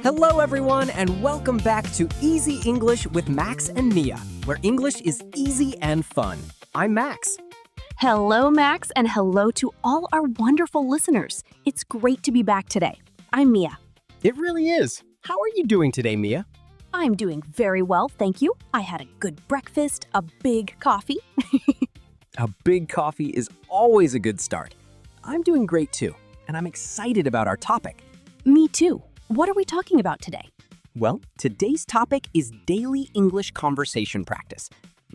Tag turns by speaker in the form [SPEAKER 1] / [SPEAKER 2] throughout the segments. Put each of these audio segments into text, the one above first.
[SPEAKER 1] Hello, everyone, and welcome back to Easy English with Max and Mia, where English is easy and fun. I'm Max.
[SPEAKER 2] Hello, Max, and hello to all our wonderful listeners. It's great to be back today. I'm Mia.
[SPEAKER 1] It really is. How are you doing today, Mia?
[SPEAKER 2] I'm doing very well, thank you. I had a good breakfast, a big coffee.
[SPEAKER 1] A big coffee is always a good start. I'm doing great too, and I'm excited about our topic.
[SPEAKER 2] Me too. What are we talking about today?
[SPEAKER 1] Well, today's topic is daily English conversation practice.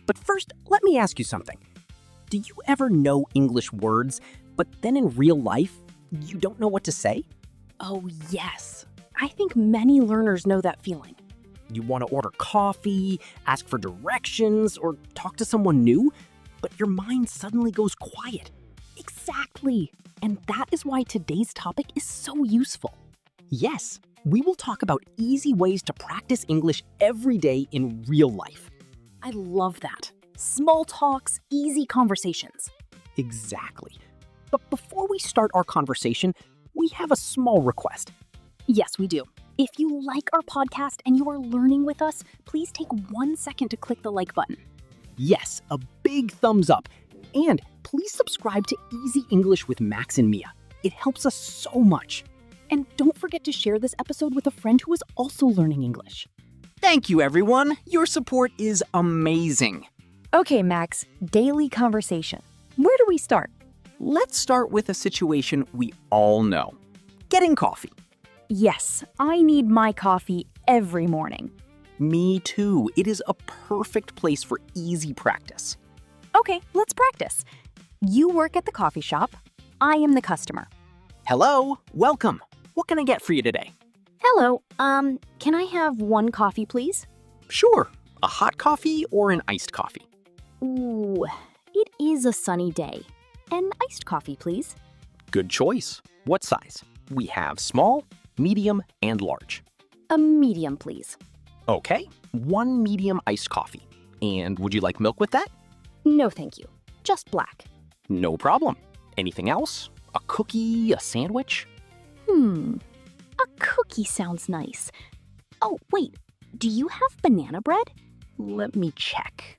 [SPEAKER 1] But first, let me ask you something. Do you ever know English words, but then in real life, you don't know what to say?
[SPEAKER 2] Oh, yes. I think many learners know that feeling.
[SPEAKER 1] You want to order coffee, ask for directions, or talk to someone new, but your mind suddenly goes quiet.
[SPEAKER 2] Exactly. And that is why today's topic is so useful.
[SPEAKER 1] Yes, we will talk about easy ways to practice English every day in real life.
[SPEAKER 2] I love that. Small talks, easy conversations.
[SPEAKER 1] Exactly. But before we start our conversation, we have a small request.
[SPEAKER 2] Yes, we do. If you like our podcast and you are learning with us, please take 1 second to click the like button.
[SPEAKER 1] Yes, a big thumbs up. And please subscribe to Easy English with Max and Mia. It helps us so much.
[SPEAKER 2] And don't forget to share this episode with a friend who is also learning English.
[SPEAKER 1] Thank you, everyone. Your support is amazing.
[SPEAKER 2] Okay, Max, daily conversation. Where do we start?
[SPEAKER 1] Let's start with a situation we all know. Getting coffee.
[SPEAKER 2] Yes, I need my coffee every morning.
[SPEAKER 1] Me too. It is a perfect place for easy practice.
[SPEAKER 2] Okay, let's practice. You work at the coffee shop. I am the customer.
[SPEAKER 1] Hello, welcome. What can I get for you today?
[SPEAKER 2] Hello, can I have one coffee, please?
[SPEAKER 1] Sure. A hot coffee or an iced coffee?
[SPEAKER 2] Ooh, it is a sunny day. An iced coffee, please.
[SPEAKER 1] Good choice. What size? We have small, medium, and large.
[SPEAKER 2] A medium, please.
[SPEAKER 1] Okay, one medium iced coffee. And would you like milk with that?
[SPEAKER 2] No, thank you. Just black.
[SPEAKER 1] No problem. Anything else? A cookie, a sandwich?
[SPEAKER 2] A cookie sounds nice. Oh, wait, do you have banana bread?
[SPEAKER 1] Let me check.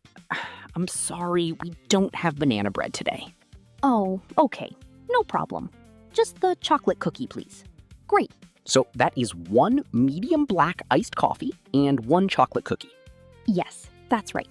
[SPEAKER 1] I'm sorry, we don't have banana bread today.
[SPEAKER 2] Oh, okay, no problem. Just the chocolate cookie, please. Great.
[SPEAKER 1] So that is one medium black iced coffee and one chocolate cookie.
[SPEAKER 2] Yes, that's right.